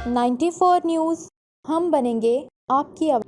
94 news, हम बनेंगे आपकी आवाज़।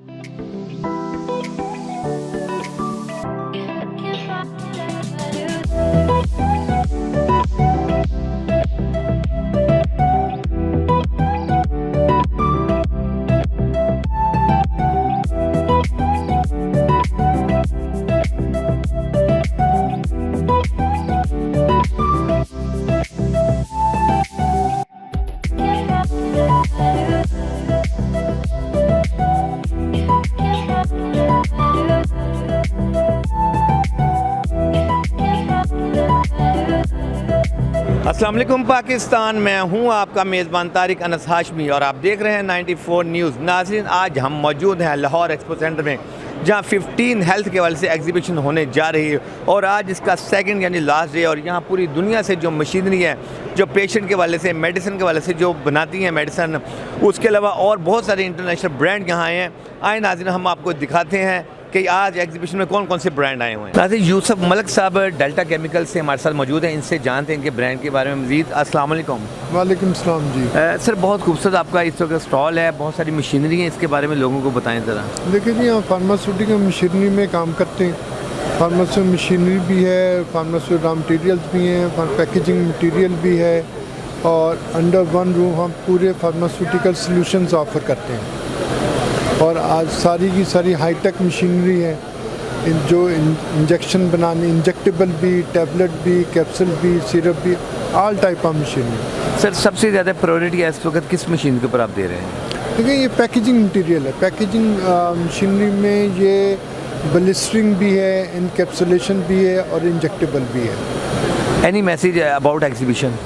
अस्सलाम वालेकुम पाकिस्तान, मैं हूं आपका मेज़बान तारिक अनस हाशमी और आप देख रहे हैं 94 न्यूज़। नाज़रीन, आज हम मौजूद हैं लाहौर एक्सपो सेंटर में, जहां 15 हेल्थ के हवाले से एग्जीबिशन होने जा रही है और आज इसका सेकंड यानी लास्ट डे। और यहां पूरी दुनिया से जो मशीनरी है, जो पेशेंट के हवाले से, मेडिसिन के हवाले से जो बनाती हैं मेडिसिन, उसके अलावा और बहुत सारे इंटरनेशनल ब्रांड यहाँ आए हैं। आए नाज़रीन, हम आपको दिखाते हैं कि आज एग्जीबिशन में कौन कौन से ब्रांड आए हुए हैं। नाज़रीन, यूसुफ मलिक साहब डेल्टा केमिकल से हमारे साथ मौजूद हैं, इनसे जानते हैं इनके ब्रांड के बारे में मज़ीद। अस्सलाम वालेकुम। वालेकुम सलाम जी। सर, बहुत खूबसूरत आपका इस वक्त स्टॉल है, बहुत सारी मशीनरी है, इसके बारे में लोगों को बताएं ज़रा। देखिए जी, हम फार्मास्यूटिकल मशीनरी में काम करते हैं। फार्मास्यूटिकल मशीनरी भी है, फार्मास्यूटिकल रॉ मटीरियल्स भी हैं, पैकेजिंग मटीरियल भी है और अंडर वन रूम हम पूरे फार्मास्यूटिकल सॉल्यूशंस ऑफ़र करते हैं। और आज सारी की सारी हाईटेक मशीनरी है, जो इंजेक्शन बनाने, इंजेक्टेबल भी, टैबलेट भी, कैप्सूल भी, सिरप भी, all type of machinery. Sir, सबसे ज़्यादा प्रायोरिटी इस वक्त किस मशीन के ऊपर आप दे रहे हैं? देखिए, ये पैकेजिंग मटीरियल है। पैकेजिंग मशीनरी में ये ब्लिस्टरिंग भी है, इनकैप्सुलेशन भी है और इंजेक्टेबल भी है। Any message about exhibition?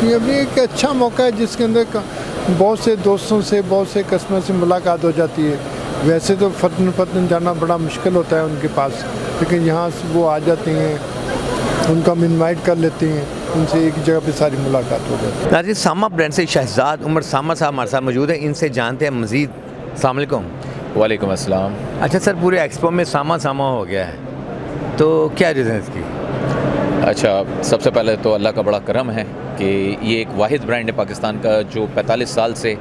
ये अभी एक अच्छा मौका है जिसके अंदर बहुत से दोस्तों से, बहुत से कस्टमर से मुलाकात हो जाती है। वैसे तो फ़तन जाना बड़ा मुश्किल होता है उनके पास, लेकिन यहाँ से वो आ जाते हैं, उनको हम इनवाइट कर लेते हैं, उनसे एक जगह पे सारी मुलाकात हो जाती है। नाज़रीन, सामा ब्रांड से शहजाद उमर सामा साहब हमारे साथ मौजूद हैं, इनसे जानते हैं मज़ीद। अस्सलाम वालेकुम। वालेकुम अस्सलाम। अच्छा सर, पूरे एक्सपो में सामा सामा हो गया है, तो क्या रीज़न है इसकी? अच्छा, सबसे पहले तो अल्लाह का बड़ा करम है कि ये एक वाहिद ब्रांड है पाकिस्तान का जो 45 साल से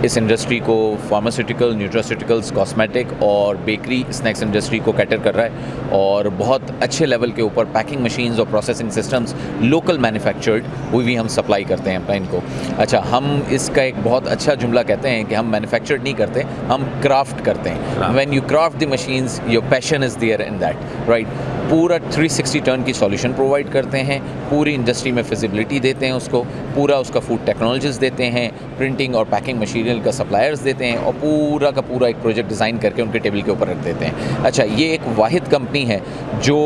इस इंडस्ट्री को, फार्मास्यूटिकल, न्यूट्रास्यूटिकल्स, कॉस्मेटिक और बेकरी स्नैक्स इंडस्ट्री को कैटर कर रहा है और बहुत अच्छे लेवल के ऊपर पैकिंग मशीन्स और प्रोसेसिंग सिस्टम्स लोकल मैन्युफैक्चर्ड वो भी हम सप्लाई करते हैं अपना इनको। अच्छा, हम इसका एक बहुत अच्छा जुमला कहते हैं कि हम मैन्युफैक्चर्ड नहीं करते, हम क्राफ्ट करते हैं। When you craft the machines, your passion is there in that, right. पूरा 360 टर्न की सॉल्यूशन प्रोवाइड करते हैं, पूरी इंडस्ट्री में फिजिबिलिटी देते हैं उसको, पूरा उसका फूड टेक्नोलॉजीज़ देते हैं, प्रिंटिंग और पैकिंग मशीरियल का सप्लायर्स देते हैं और पूरा का पूरा एक प्रोजेक्ट डिज़ाइन करके उनके टेबल के ऊपर रख देते हैं। अच्छा, ये एक वाहिद कंपनी है जो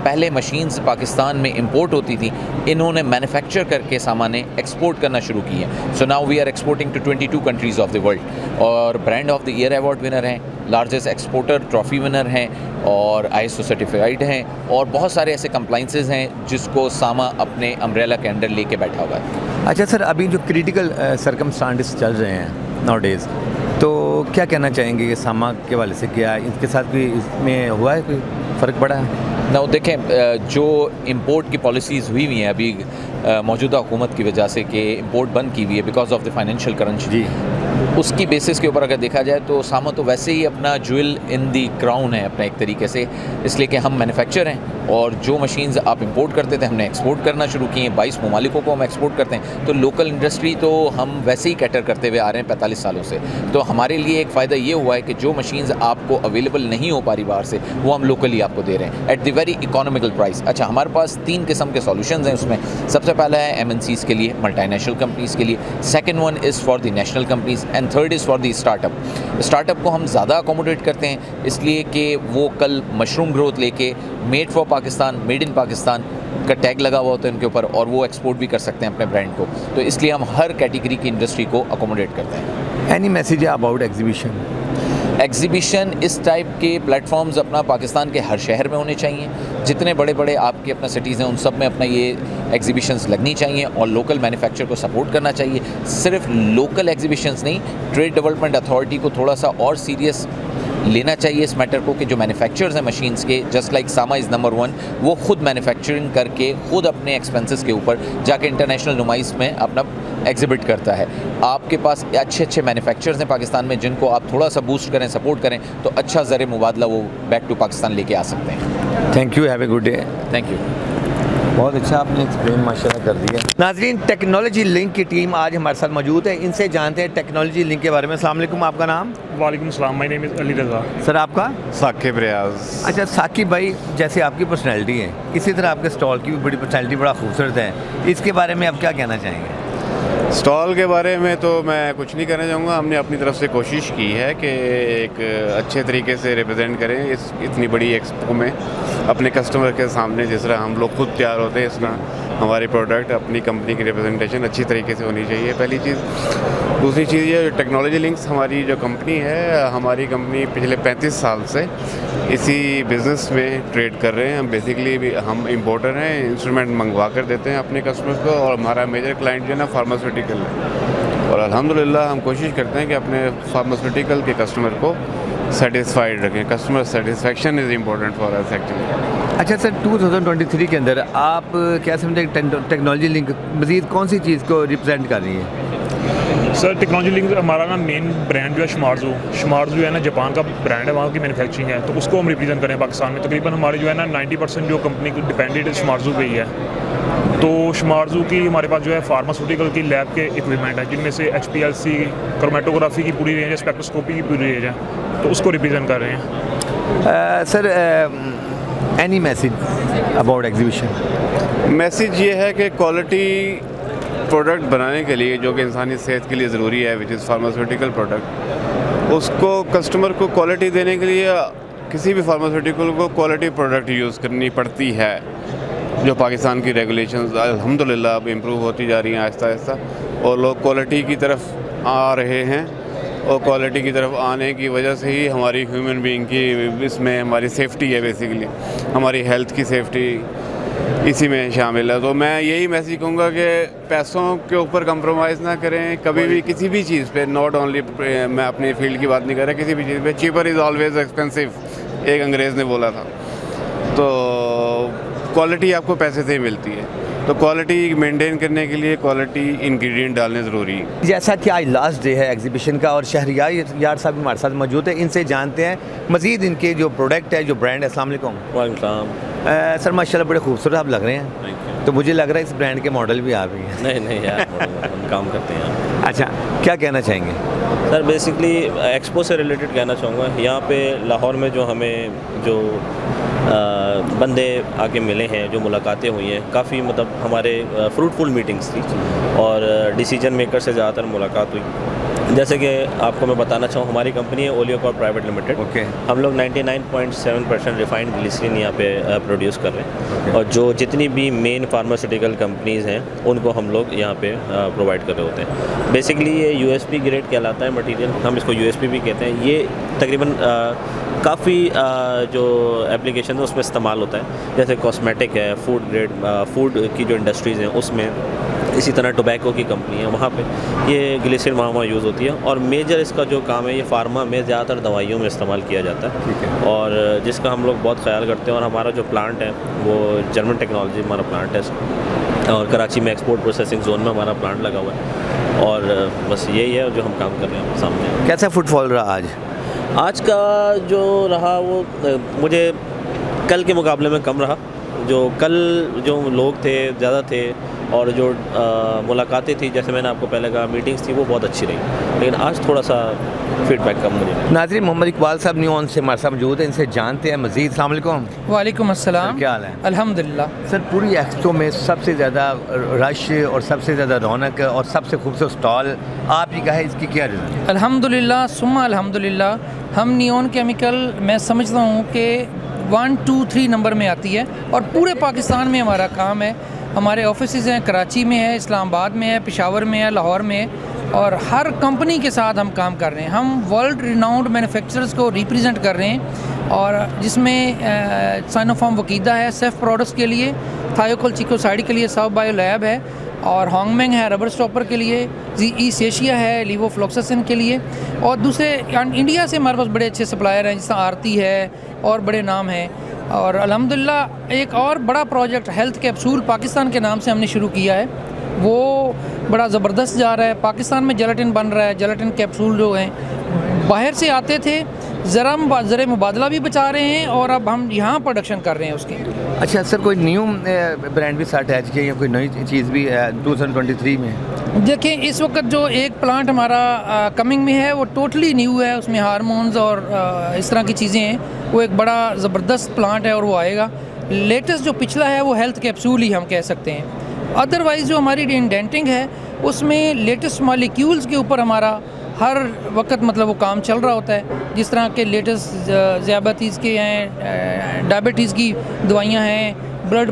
पहले मशीन्स पाकिस्तान में इंपोर्ट होती थी, इन्होंने मैन्युफैक्चर करके सामाने एक्सपोर्ट करना शुरू की है। So now we are exporting to 22 countries of the world और brand of the year award winner हैं, लार्जेस्ट एक्सपोर्टर ट्रॉफी विनर हैं और ISO सर्टिफाइड हैं और बहुत सारे ऐसे कंप्लाइंसेस हैं जिसको सामा अपने अम्ब्रेला के अंडर लेके बैठा हुआ है। अच्छा सर, अभी जो क्रिटिकल सर्कमस्टांसेस चल रहे हैं नाउडेज, तो क्या कहना चाहेंगे कि सामा के वाले से, क्या इसके साथ भी इसमें हुआ है, कोई फ़र्क पड़ा है? ना, देखें, जो इंपोर्ट की पॉलिसीज़ हुई हुई हैं अभी मौजूदा हुकूमत की वजह से कि इंपोर्ट बंद की हुई है because of the financial crunch जी, उसकी बेसिस के ऊपर अगर देखा जाए तो सामा तो वैसे ही अपना ज्वेल इन दी क्राउन है अपना एक तरीके से, इसलिए कि हम मैन्युफैक्चर हैं और जो मशीन्स आप इंपोर्ट करते थे हमने एक्सपोर्ट करना शुरू किए हैं। 22 ममालिकों को हम एक्सपोर्ट करते हैं, तो लोकल इंडस्ट्री तो हम वैसे ही कैटर करते हुए आ रहे हैं 45 सालों से। तो हमारे लिए एक फ़ायदा ये हुआ है कि जो मशीन्स आपको अवेलेबल नहीं हो पा रही बाहर से, वो हम लोकली आपको दे रहे हैं at the very economical price. अच्छा, हमारे पास 3 किस्म के सॉल्यूशंस हैं उसमें। सबसे पहला है MNCs के लिए, मल्टीनेशनल कंपनीज़ के लिए, second one is for the national companies and third is for the startup को हम ज़्यादा अकोमोडेट करते हैं इसलिए कि वो कल मशरूम ग्रोथ लेके made for Pakistan, made in Pakistan का टैग लगा हुआ होता है उनके ऊपर और वो एक्सपोर्ट भी कर सकते हैं अपने ब्रांड को, तो इसलिए हम हर कैटेगरी की इंडस्ट्री को अकोमोडेट करते हैं। Any message about exhibition? Exhibition इस टाइप के प्लेटफॉर्म्स अपना पाकिस्तान के हर शहर में होने चाहिए, जितने बड़े बड़े आपके अपना सिटीज़ हैं उन सब में अपना ये एग्जीबिशंस लगनी चाहिए और लोकल मैन्युफैक्चर को सपोर्ट करना चाहिए। सिर्फ लोकल एग्जीबिशंस नहीं, ट्रेड डेवलपमेंट अथॉरिटी को थोड़ा सा और सीरियस लेना चाहिए इस मैटर को कि जो मैन्युफैक्चरर्स हैं मशीन्स के, just like Sama is number 1, वो खुद मैन्युफैक्चरिंग करके खुद अपने एक्सपेंसेस के ऊपर जाके इंटरनेशनल नुमाइश में अपना एग्जिबिट करता है। आपके पास अच्छे अच्छे मैन्युफैक्चरर्स हैं पाकिस्तान में जिनको आप थोड़ा सा बूस्ट करें, सपोर्ट करें तो अच्छा ज़र मुबादला वो बैक टू पाकिस्तान लेके आ सकते हैं। Thank you, have a good day. Thank you. बहुत अच्छा आपने एक्सप्लेन माशाल्लाह कर दिया। नाजरीन, टेक्नोलॉजी लिंक की टीम आज हमारे साथ मौजूद है, इनसे जानते हैं टेक्नोलॉजी लिंक के बारे में। अस्सलाम वालेकुम, आपका नाम? वालेकुम सलाम, my name is Ali Raza. Sir आपका? साकिब रियाज। अच्छा साकिब भाई, जैसे आपकी पर्सनैलिटी है इसी तरह आपके स्टॉल की भी बड़ी पर्सनैलिटी बड़ा खूबसूरत है, इसके बारे में आप क्या कहना चाहेंगे? स्टॉल के बारे में तो मैं कुछ नहीं कहना चाहूँगा। हमने अपनी तरफ से कोशिश की है कि एक अच्छे तरीके से रिप्रेजेंट करें इस इतनी बड़ी एक्सपो में अपने कस्टमर के सामने। जिस तरह हम लोग खुद तैयार होते हैं इस तरह हमारी प्रोडक्ट, अपनी कंपनी की रिप्रेजेंटेशन अच्छी तरीके से होनी चाहिए, पहली चीज़। दूसरी चीज़ ये टेक्नोलॉजी लिंक्स हमारी जो कंपनी है, हमारी कंपनी पिछले 35 साल से इसी बिज़नेस में ट्रेड कर रहे हैं। हम बेसिकली हम इंपोर्टर हैं, इंस्ट्रूमेंट मंगवा कर देते हैं अपने कस्टमर्स को, और हमारा मेजर क्लाइंट जो है ना फार्मास्यूटिकल है। और अल्हम्दुलिल्लाह हम कोशिश करते हैं कि अपने फार्मास्यूटिकल के कस्टमर को सेटिस्फाइड रखें। Customer satisfaction is important for us actually. अच्छा सर, 2023 के अंदर आप क्या समझे टेक्नोलॉजी लिंक मज़ीद कौन सी चीज़ को रिप्रेजेंट कर रही है? सर टेक्नोलॉजी लिंक हमारा ना मेन ब्रांड जो है शमार्जू है ना, जापान का ब्रांड है, वहाँ की मैन्युफैक्चरिंग है, तो उसको हम रिप्रेजेंट करें पाकिस्तान में। तकरीबन हमारे जो है ना 90% जो कंपनी को डिपेंडेंट शमार्जू पे ही है। तो शमार्जू की हमारे पास जो है फार्मास्यूटिकल की लैब के इक्विपमेंट है, जिनमें से HPLC क्रोमेटोग्राफी की पूरी रेंज है, स्पेक्ट्रोस्कोपी की पूरी रेंज है, तो उसको रिप्रेजेंट कर रहे हैं। Sir any message about exhibition? Message ये है कि क्वालिटी प्रोडक्ट बनाने के लिए जो कि इंसानी सेहत के लिए ज़रूरी है, विच इज़ फार्मास्यूटिकल प्रोडक्ट, उसको कस्टमर को क्वालिटी देने के लिए किसी भी फार्मास्यूटिकल को क्वालिटी प्रोडक्ट यूज़ करनी पड़ती है। जो पाकिस्तान की रेगुलेशंस अल्हम्दुलिल्लाह अब इम्प्रूव होती जा रही हैं आहिस्ता आहिस्ता, और लोग क्वालिटी की तरफ आ रहे हैं, और क्वालिटी की तरफ आने की वजह से ही हमारी ह्यूमन बीइंग की इसमें हमारी सेफ्टी है, बेसिकली हमारी हेल्थ की सेफ्टी इसी में शामिल है। तो मैं यही मैसेज कहूँगा कि पैसों के ऊपर कंप्रोमाइज़ ना करें कभी भी, किसी भी चीज़ पे। नॉट ओनली मैं अपनी फील्ड की बात नहीं कर रहा, किसी भी चीज़ पे चीपर इज़ ऑलवेज़ एक्सपेंसिव, एक अंग्रेज़ ने बोला था। तो क्वालिटी आपको पैसे से ही मिलती है, तो क्वालिटी मेंटेन करने के लिए क्वालिटी इंग्रेडिएंट डालने ज़रूरी है। जैसा कि आज लास्ट डे है एग्जीबिशन का और शहरियार यार साहब हमारे साथ मौजूद है, इनसे जानते हैं मज़ीद इनके जो प्रोडक्ट है, जो ब्रांड है। अस्सलाम वालेकुम। वालेकुम। सर माशाल्लाह बड़े खूबसूरत आप लग रहे हैं, तो मुझे लग रहा है इस ब्रांड के मॉडल भी आ रही हैं। नहीं यार, हम काम करते हैं। अच्छा, क्या कहना चाहेंगे? सर बेसिकली एक्सपो से रिलेटेड कहना चाहूँगा। यहाँ पे लाहौर में जो हमें जो बंदे आके मिले हैं, जो मुलाकातें हुई हैं, काफ़ी मतलब हमारे फ्रूटफुल मीटिंग्स थी, और डिसीजन मेकर से ज़्यादातर मुलाकात हुई। जैसे कि आपको मैं बताना चाहूँ, हमारी कंपनी है oleo Corp private limited. Okay. हम लोग 99.7% रिफाइंड ग्लिसरीन यहाँ पे प्रोड्यूस कर रहे हैं, और जो जितनी भी मेन फार्मास्यूटिकल कंपनीज़ हैं उनको हम लोग यहाँ पे प्रोवाइड कर रहे होते हैं। बेसिकली ये USP ग्रेड कहलाता है मटेरियल, हम इसको USP भी कहते हैं। ये तकरीबन काफ़ी जो एप्लीकेशन है उसमें इस्तेमाल होता है, जैसे कॉस्मेटिक है, फूड ग्रेड, फूड की जो इंडस्ट्रीज़ हैं उसमें, इसी तरह टोबैको की कंपनी है, वहाँ पे ये ग्लिसरीन वहाँ यूज़ होती है। और मेजर इसका जो काम है, ये फार्मा में ज़्यादातर दवाइयों में इस्तेमाल किया जाता है, और जिसका हम लोग बहुत ख्याल करते हैं। और हमारा जो प्लांट है वो जर्मन टेक्नोलॉजी हमारा प्लांट है, और कराची में एक्सपोर्ट प्रोसेसिंग जोन में हमारा प्लांट लगा हुआ है, और बस यही है जो हम काम कर रहे हैं सामने। कैसा फुटफॉल रहा आज का जो रहा वो मुझे कल के मुकाबले में कम रहा। जो कल जो लोग थे ज़्यादा थे, और जो मुलाकातें थी, जैसे मैंने आपको पहले कहा, मीटिंग्स थी वो बहुत अच्छी रही, लेकिन आज थोड़ा सा फीडबैक कम मुझे। नाज़रीन, मोहम्मद इकबाल साहब न्यू ऑन से हमारे साथ मौजूद है, इनसे जानते हैं मज़ीद। अस्सलाम वालेकुम। वालेकुम अस्सलाम। क्या हाल है? अल्हम्दुलिल्लाह। सर, पूरी एक्सपो में सबसे ज़्यादा रश और सबसे ज़्यादा रौनक और सबसे खूबसूरत स्टॉल आप ही का है, इसकी क्या रीज़न? अल्हम्दुलिल्लाह सुम्मा अल्हम्दुलिल्लाह। हम नियॉन केमिकल, मैं समझता हूँ कि 1, 2, 3 नंबर में आती है, और पूरे पाकिस्तान में हमारा काम है। हमारे ऑफिसेज़ हैं, कराची में है, इस्लामाबाद में है, पेशावर में है, लाहौर में है, और हर कंपनी के साथ हम काम कर रहे हैं। हम वर्ल्ड रिनाउंड मैन्युफैक्चरर्स को रिप्रेजेंट कर रहे हैं, और जिसमें साइनोफार्म वकीदा है सेफ प्रोडक्ट्स के लिए, थायोकोल चिकोसाइड के लिए साउथ बायो लैब है, और होंगमेंग है रबर स्टॉपर के लिए, ईस्ट एशिया है लीवोफ्लोक्सासिन के लिए, और दूसरे इंडिया से हमारे पास बड़े अच्छे सप्लायर हैं, जैसे आरती है और बड़े नाम हैं। और अल्हम्दुलिल्लाह एक और बड़ा प्रोजेक्ट हेल्थ कैप्सूल पाकिस्तान के नाम से हमने शुरू किया है, वो बड़ा ज़बरदस्त जा रहा है। पाकिस्तान में जेलेटिन बन रहा है, जेलेटिन कैप्सूल जो हैं बाहर से आते थे, ज़र मुबादला भी बचा रहे हैं और अब हम यहाँ प्रोडक्शन कर रहे हैं उसकी। अच्छा सर, कोई न्यू ब्रांड भी साथ अटैच किया या कोई नई चीज़ भी 2023 में? देखिए इस वक्त जो एक प्लांट हमारा कमिंग में है वो टोटली न्यू है, उसमें हार्मोन्स और इस तरह की चीज़ें हैं। वो एक बड़ा ज़बरदस्त प्लांट है और वो आएगा। लेटेस्ट जो पिछला है वो हेल्थ कैप्सूल ही हम कह सकते हैं। अदरवाइज़ जो हमारी इंडेंटिंग है उसमें लेटेस्ट मॉलिक्यूल्स के ऊपर हमारा हर वक्त मतलब वो काम चल रहा होता है। जिस तरह के लेटेस्ट ज़ियाबतीस के हैं, डायबिटीज़ की दवाइयाँ हैं, ब्लड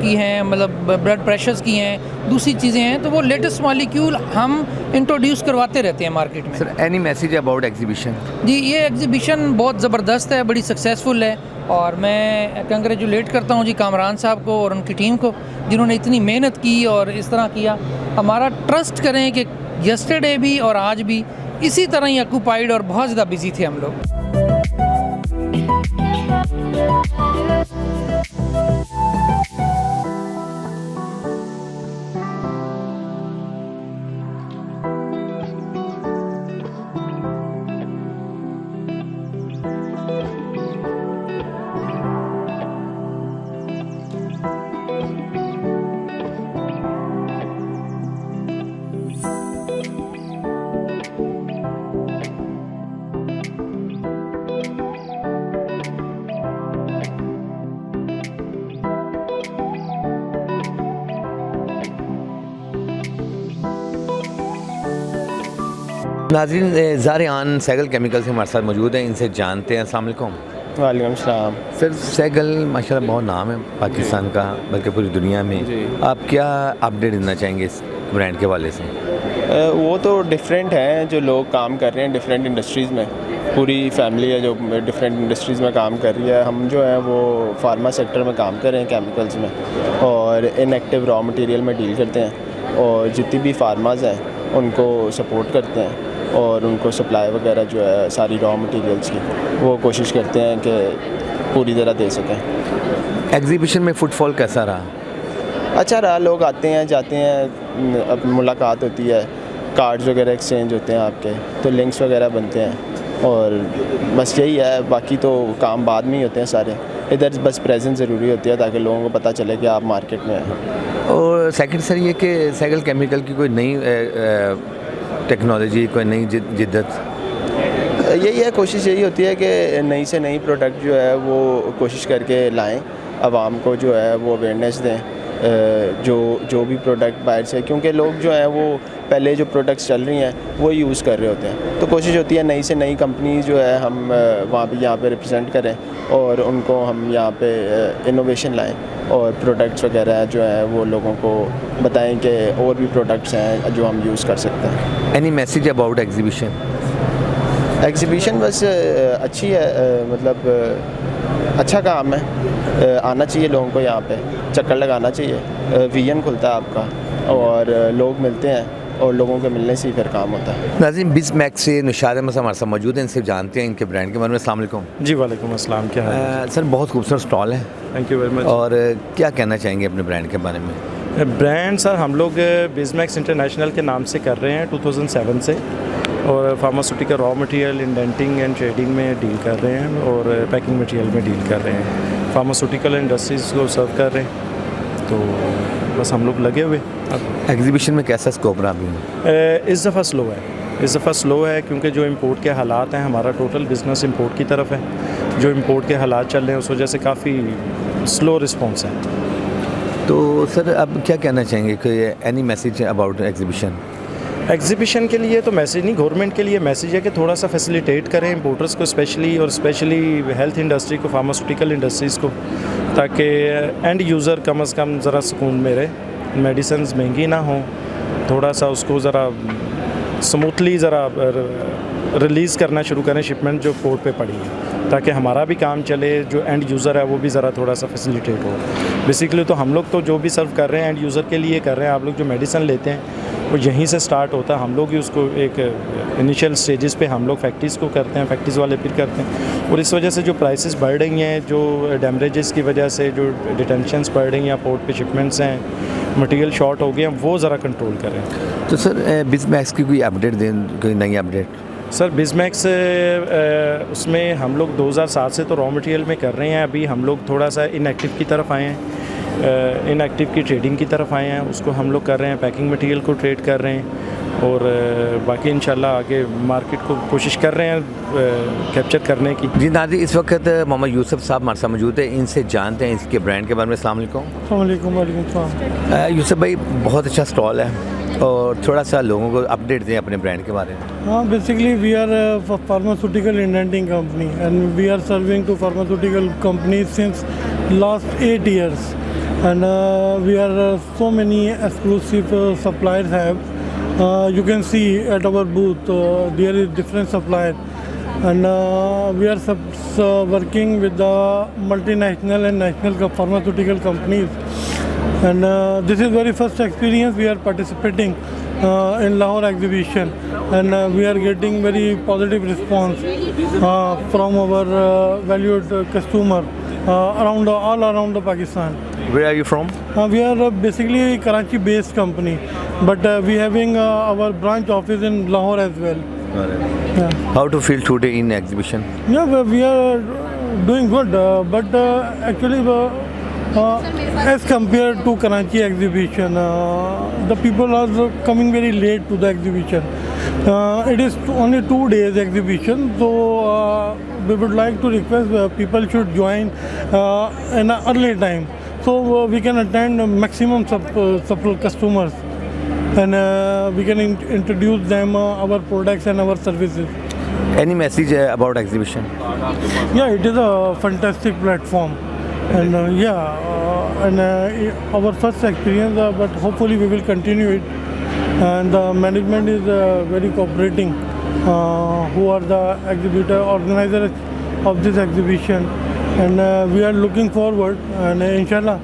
की हैं, मतलब ब्लड प्रेशर्स की हैं, दूसरी चीज़ें हैं, तो वो लेटेस्ट मॉलिक्यूल हम इंट्रोड्यूस करवाते रहते हैं मार्केट में। Sir any message about exhibition? जी ये एग्जीबिशन बहुत ज़बरदस्त है, बड़ी सक्सेसफुल है और मैं कंग्रेचुलेट करता हूँ जी कामरान साहब को और उनकी टीम को जिन्होंने इतनी मेहनत की और इस तरह किया। हमारा ट्रस्ट करें कि यस्टरडे भी और आज भी इसी तरह ही ऑक्यूपाइड और बहुत ज़्यादा बिजी थे हम लोग। नाज़रीन, ज़ारियान सैगल केमिकल से हमारे साथ मौजूद हैं, इनसे जानते हैं। अस्सलाम वालेकुम। वालेकुम सलाम। सर सैगल माशाल्लाह बहुत नाम है पाकिस्तान का बल्कि पूरी दुनिया में। आप क्या अपडेट देना चाहेंगे इस ब्रांड के हवाले से? वो तो डिफरेंट हैं जो लोग काम कर रहे हैं डिफरेंट इंडस्ट्रीज़ में। पूरी फैमिली है जो डिफरेंट इंडस्ट्रीज़ में काम कर रही है। हम जो है वो फार्मा सेक्टर में काम कर रहे हैं, केमिकल्स में, और इनएक्टिव रॉ मटेरियल में डील करते हैं और जितनी भी फार्माज हैं उनको सपोर्ट करते हैं और उनको सप्लाई वगैरह जो है सारी रॉ मटेरियल्स की वो कोशिश करते हैं कि पूरी तरह दे सकें। एग्जीबिशन में फुटफॉल कैसा रहा? अच्छा रहा, लोग आते हैं जाते हैं, अब मुलाकात होती है, कार्ड्स वगैरह एक्सचेंज होते हैं आपके, तो लिंक्स वगैरह बनते हैं और बस यही है। बाकी तो काम बाद में ही होते हैं सारे। इधर बस प्रेजेंस ज़रूरी होती है ताकि लोगों को पता चले कि आप मार्केट में हैं। और सेकंड सर ये कि सैगल केमिकल की कोई नई टेक्नोलॉजी, कोई नई जिद्दत? यही है, कोशिश यही होती है कि नई से नई प्रोडक्ट जो है वो कोशिश करके लाएं, आवाम को जो है वो अवेयरनेस दें जो भी प्रोडक्ट बाहर से, क्योंकि लोग जो हैं वो पहले जो प्रोडक्ट्स चल रही हैं वो यूज़ कर रहे होते हैं। तो कोशिश होती है नई से नई कंपनी जो है हम वहाँ पे यहाँ पे रिप्रेजेंट करें और उनको हम यहाँ पे इनोवेशन लाएं और प्रोडक्ट्स वगैरह जो है वो लोगों को बताएं कि और भी प्रोडक्ट्स हैं जो हम यूज़ कर सकते हैं। Any message about exhibition? Exhibition बस अच्छी है, मतलब अच्छा काम है, आना चाहिए लोगों को, यहाँ पे चक्कर लगाना चाहिए। विजन खुलता है आपका और लोग मिलते हैं और लोगों के मिलने से ही फिर काम होता है। नाज़रीन, बिज़मैक्स से निशाद अहमद हमारे साथ मौजूद हैं, इनसे जानते हैं इनके ब्रांड के बारे में। अस्सलाम वालेकुम। जी वालेकुम अस्सलाम, क्या हाल है? सर बहुत खूबसूरत स्टॉल है, थैंक यू वेरी मच। और क्या कहना चाहेंगे अपने ब्रांड के बारे में? ब्रांड सर हम लोग बिज़मैक्स इंटरनेशनल के नाम से कर रहे हैं 2007 से, और pharmaceutical raw material, indenting and trading में डील कर रहे हैं और पैकिंग मटेरियल में डील कर रहे हैं। फार्मास्यूटिकल इंडस्ट्रीज़ को सर्व कर रहे हैं, तो बस हम लोग लगे हुए। अब एग्जीबिशन में कैसा स्कोप रहा अभी? इस दफ़ा स्लो है, इस दफ़ा स्लो है क्योंकि जो इंपोर्ट के हालात हैं, हमारा टोटल बिज़नेस इंपोर्ट की तरफ है, जो इंपोर्ट के हालात चल रहे हैं उस वजह से काफ़ी स्लो रिस्पॉन्स है। तो सर अब क्या कहना चाहेंगे कि any message about exhibition? Exhibition के लिए तो मैसेज नहीं, गवर्नमेंट के लिए मैसेज है कि थोड़ा सा फैसिलिटेट करें इंपोर्टर्स को स्पेशली, और स्पेशली हेल्थ इंडस्ट्री को, फार्मास्यूटिकल इंडस्ट्रीज़ को, ताकि एंड यूज़र कम से कम ज़रा सुकून में रहे, मेडिसिन महंगी ना हो, थोड़ा सा उसको ज़रा स्मूथली ज़रा रिलीज़ करना शुरू करें शिपमेंट जो पोर्ट पे पड़ी है, ताकि हमारा भी काम चले, जो एंड यूज़र है वो भी ज़रा थोड़ा सा फैसिलिटेट हो। बेसिकली तो हम लोग तो जो भी सर्व कर रहे हैं एंड यूज़र के लिए कर रहे हैं। आप लोग जो मेडिसिन लेते हैं वो यहीं से स्टार्ट होता है, हम लोग ही उसको एक इनिशियल स्टेजेस पे हम लोग फैक्ट्रीज़ को करते हैं, फैक्ट्रीज़ वाले फिर करते हैं, और इस वजह से जो प्राइसेस बढ़ रही हैं, जो डैमरेजेस की वजह से जो डिटेंशंस बढ़ रही हैं, पोर्ट पे शिपमेंट्स हैं, मटेरियल शॉर्ट हो गए हैं वो ज़रा कंट्रोल करें। तो सर बिजमैक्स की कोई अपडेट दें, कोई नई अपडेट? सर बिजमैक्स उसमें हम लोग 2007 से तो रॉ मटेरियल में कर रहे हैं, अभी हम लोग थोड़ा सा इनएक्टिव की तरफ आए हैं, इनएक्टिव की ट्रेडिंग की तरफ आए हैं, उसको हम लोग कर रहे हैं, पैकिंग मटेरियल को ट्रेड कर रहे हैं और बाकी इंशाल्लाह आगे मार्केट को कोशिश कर रहे हैं कैप्चर करने की। जी नाज़रीन, इस वक्त मोहम्मद यूसुफ साहब हमारे साथ मौजूद है, इनसे जानते हैं इसके ब्रांड के बारे में। अस्सलाम वालेकुम। यूसुफ भाई, बहुत अच्छा स्टॉल है और थोड़ा सा लोगों को अपडेट दें अपने ब्रांड के बारे में। हाँ, basically we are pharmaceutical indenting company and we are serving to pharmaceutical companies since last 8 years and we are so many exclusive suppliers have. You can see at our booth there is different suppliers and we are working with the multinational and national pharmaceutical companies and this is very first experience we are participating in Lahore exhibition and we are getting very positive response from our valued customer all around the Pakistan. Where are you from? We are basically a Karachi based company but we having our branch office in Lahore as well. Yeah. How to feel today in exhibition? Yeah, we are doing good but actually as compared to Karachi exhibition the people are coming very late to the exhibition. It is only 2 days exhibition, so we would like to request people should join in an early time so we can attend maximum customers and we can introduce them our products and our services. Any message about exhibition? Yeah, it is a fantastic platform and our first experience but hopefully we will continue it and the management is very cooperating who are the exhibitor organizers of this exhibition and we are looking forward and inshallah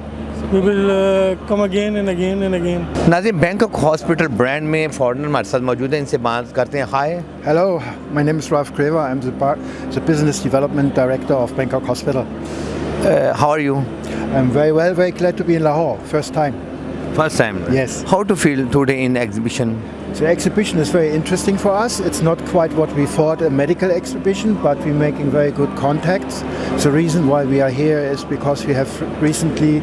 we will come again and again and again. नाज़रीन, Bangkok hospital brand में foreigner हमारे साथ मौजूद हैं, इनसे बात करते हैं। हाय। Hello, my name is Ralph Kraver. I'm the Business Development Director of Bangkok Hospital. How are you? I'm very well, very glad to be in Lahore. First time. First time? Yes. How to feel today in exhibition? The exhibition is very interesting for us. It's not quite what we thought a medical exhibition, but we're making very good contacts. The reason why we are here is because we have recently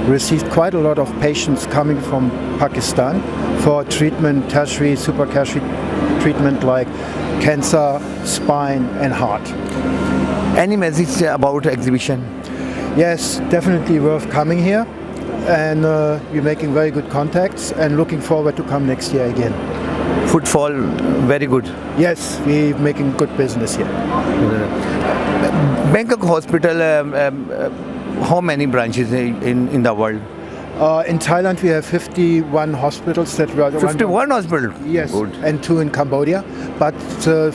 received quite a lot of patients coming from Pakistan for treatment, tertiary, super tertiary treatment like cancer, spine and heart. Any message about exhibition? Yes, definitely worth coming here. And we're making very good contacts and looking forward to come next year again. Footfall very good? Yes, we're making good business here. Bangkok Hospital, how many branches in the world? In Thailand we have 51 hospitals that we are 51 hospitals? Yes, good. And 2 in Cambodia, but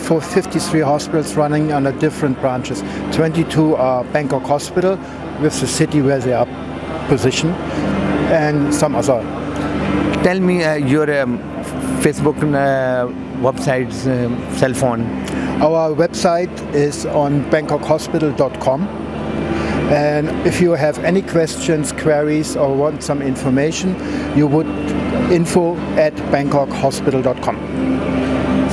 for 53 hospitals running under different branches. 22 are Bangkok Hospital with the city where they are positioned and some other. Tell me your Facebook websites, cell phone. Our website is on bangkokhospital.com and if you have any questions, queries or want some information you would info@bangkokhospital.com.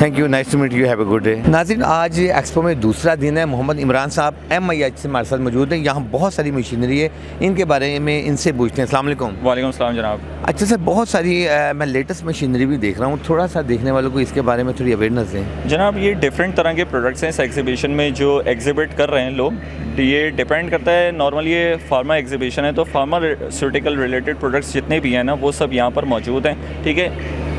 Thank you, nice to meet you, have a good day. नाज़रीन, आज expo में दूसरा दिन है। मोहम्मद इमरान साहब MIH से हमारे साथ मौजूद हैं। यहाँ बहुत सारी मशीनरी है, इनके बारे में इनसे पूछते हैं। अस्सलाम वालेकुम। वालेकुम सलाम जनाब। अच्छा सर, बहुत सारी मैं लेटेस्ट मशीनरी भी देख रहा हूँ, थोड़ा सा देखने वालों को इसके बारे में थोड़ी अवेयरनेस दें। जनाब, ये डिफरेंट तरह के प्रोडक्ट्स हैं इस एग्जीबिशन में जो एग्जिबिट कर रहे हैं लोग। ये डिपेंड करता है, नॉर्मली ये फार्मा एग्जीबिशन है तो फार्मास्यूटिकल रिलेटेड प्रोडक्ट्स जितने भी हैं ना वो सब यहाँ पर मौजूद हैं। ठीक है,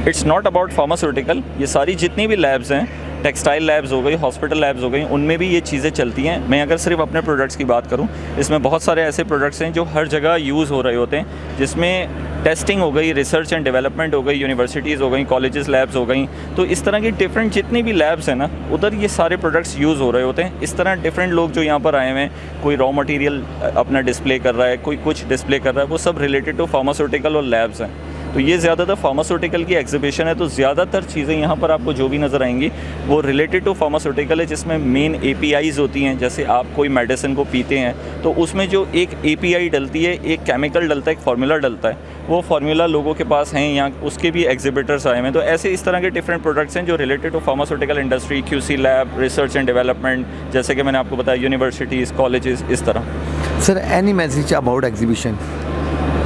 इट्स नॉट अबाउट फार्मास्यूटिकल, ये सारी जितनी भी लैब्स हैं, टेक्सटाइल लैब्स हो गई, हॉस्पिटल लैब्स हो गई, उनमें भी ये चीज़ें चलती हैं। मैं अगर सिर्फ अपने प्रोडक्ट्स की बात करूं, इसमें बहुत सारे ऐसे प्रोडक्ट्स हैं जो हर जगह यूज़ हो रहे होते हैं, जिसमें टेस्टिंग हो गई, रिसर्च एंड डेवलपमेंट हो गई, यूनिवर्सिटीज़ हो गई, कॉलेजेस लैब्स हो गई। तो इस तरह की डिफरेंट जितनी भी लैब्स हैं ना, उधर ये सारे प्रोडक्ट्स यूज़ हो रहे होते हैं। इस तरह डिफरेंट लोग जो यहाँ पर आए हुए हैं, कोई रॉ मटेरियल अपना डिस्प्ले कर रहा है, कोई कुछ डिस्प्ले कर रहा है, वो सब रिलेटेड टू फार्मास्यूटिकल और लैब्स हैं। तो ये ज़्यादातर फार्मास्यूटिकल की एग्जीबिशन है, तो ज़्यादातर चीज़ें यहाँ पर आपको जो भी नज़र आएंगी वो रिलेटेड टू फार्मास्यूटिकल है, जिसमें मेन APIs होती हैं। जैसे आप कोई मेडिसिन को पीते हैं तो उसमें जो एक API डलती है, एक केमिकल डलता है, एक फार्मूला डलता है, वो फार्मूला लोगों के पास हैं, यहाँ उसके भी एग्जिबिटर्स आए हैं। तो ऐसे इस तरह के डिफरेंट प्रोडक्ट्स हैं जो related to pharmaceutical industry, QC lab, research and development, जैसे कि मैंने आपको बताया यूनिवर्सिटीज़, कॉलेजेस, इस तरह। Sir any message about exhibition?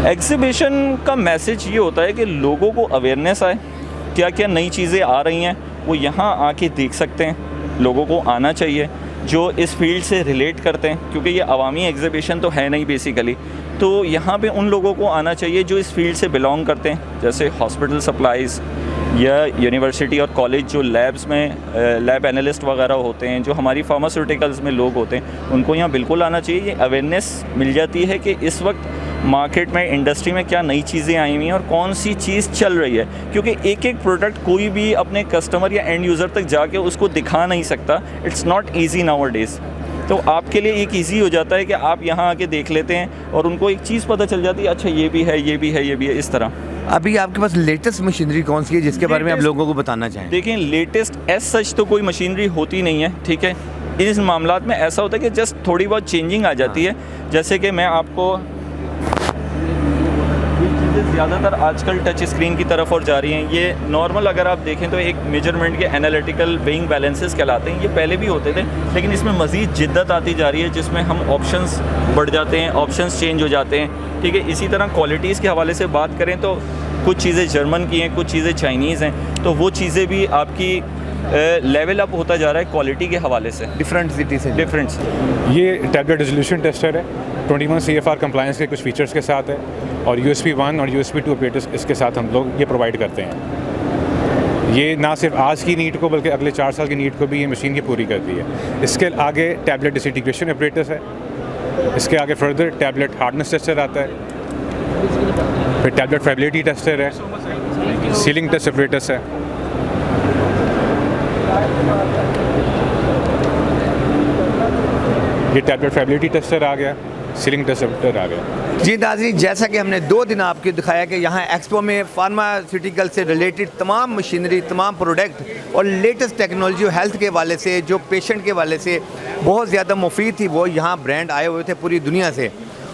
Exhibition का मैसेज ये होता है कि लोगों को अवेयरनेस आए, क्या क्या नई चीज़ें आ रही हैं वो यहाँ आके देख सकते हैं। लोगों को आना चाहिए जो इस फील्ड से रिलेट करते हैं, क्योंकि ये अवामी एग्जीबिशन तो है नहीं बेसिकली, तो यहाँ पे उन लोगों को आना चाहिए जो इस फील्ड से बिलोंग करते हैं, जैसे हॉस्पिटल सप्लाइज़ या यूनिवर्सिटी और कॉलेज जो लैब्स में लैब एनालिस्ट वगैरह होते हैं, जो हमारी फार्मास्यूटिकल्स में लोग होते हैं, उनको यहाँ बिल्कुल आना चाहिए। ये अवेयरनेस मिल जाती है कि इस वक्त मार्केट में, इंडस्ट्री में क्या नई चीज़ें आई हुई हैं और कौन सी चीज़ चल रही है, क्योंकि एक एक प्रोडक्ट कोई भी अपने कस्टमर या एंड यूज़र तक जाके उसको दिखा नहीं सकता। It's not easy now days. तो आपके लिए एक ईजी हो जाता है कि आप यहाँ आके देख लेते हैं और उनको एक चीज़ पता चल जाती है, अच्छा ये भी है, ये भी है, ये भी है, इस तरह। अभी आपके पास लेटेस्ट मशीनरी कौन सी है जिसके बारे में आप लोगों को बताना चाहें? देखिए, लेटेस्ट एज सच तो कोई मशीनरी होती नहीं है, ठीक है। इस मामलात में ऐसा होता है कि जस्ट थोड़ी बहुत चेंजिंग आ जाती है। जैसे कि मैं आपको ज़्यादातर आजकल टच स्क्रीन की तरफ और जा रही हैं। ये नॉर्मल अगर आप देखें तो एक मेजरमेंट के एनालिटिकल वेइंग बैलेंसेस कहलाते हैं। ये पहले भी होते थे, लेकिन इसमें मज़ीद जिद्दत आती जा रही है, जिसमें हम ऑप्शंस बढ़ जाते हैं, ऑप्शंस चेंज हो जाते हैं, ठीक है। इसी तरह क्वालिटीज़ के हवाले से बात करें तो कुछ चीज़ें जर्मन की हैं, कुछ चीज़ें चाइनीज़ हैं, तो वो चीज़ें भी आपकी लेवल अप होता जा रहा है क्वालिटी के हवाले से, डिफरेंट सिटी से डिफरेंस। ये टैबलेट रेजोल्यूशन टेस्टर है, 21 CFR कंप्लायंस के कुछ फीचर्स के साथ है, और USB 1 और USB 2 ऑपरेटर्स इसके साथ हम लोग ये प्रोवाइड करते हैं। ये ना सिर्फ आज की नीड को बल्कि अगले 4 साल की नीड को भी ये मशीन की पूरी करती है। इसके आगे टैबलेट डिसइंटीग्रेशन ऑपरेटर्स है, इसके आगे फर्दर टैबलेट हार्डनेस टेस्टर आता है, फिर टैबलेट फाइबिलिटी टेस्टर है, सीलिंग टेस्ट ऑपरेटर्स है। ये टैबलेट फाइबिलिटी टेस्टर आ गया, सीलिंग टेस्ट ऑपरेटर आ गया। जी नाज़रीन, जैसा कि हमने 2 दिन आपको दिखाया कि यहाँ एक्सपो में फार्मास्यूटिकल से रिलेटेड तमाम मशीनरी, तमाम प्रोडक्ट और लेटेस्ट टेक्नोलॉजी और हेल्थ के वाले से, जो पेशेंट के वाले से बहुत ज़्यादा मुफीद थी, वो यहाँ ब्रांड आए हुए थे पूरी दुनिया से।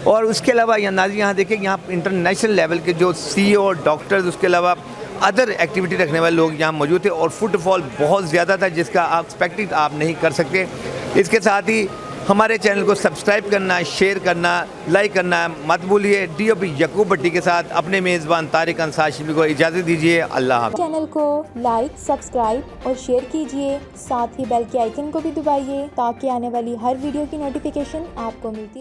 और उसके अलावा नाज़रीन यहाँ देखिए, यहाँ इंटरनेशनल लेवल के जो CEO, डॉक्टर्स, उसके अलावा अदर एक्टिविटी रखने वाले लोग यहाँ मौजूद थे, और फुटफॉल बहुत ज़्यादा था जिसका आप एक्सपेक्टेड आप नहीं कर सकते। इसके साथ ही हमारे चैनल को सब्सक्राइब करना, शेयर करना, लाइक करना मत भूलिए। DOP यकूब भट्टी के साथ अपने मेज़बान तारिक अंसार शिबली को इजाज़त दीजिए। अल्लाह हाफ़िज़। चैनल को लाइक, सब्सक्राइब और शेयर कीजिए, साथ ही बेल के आइकन को भी दबाइए ताकि आने वाली हर वीडियो की नोटिफिकेशन आपको मिलती रहे।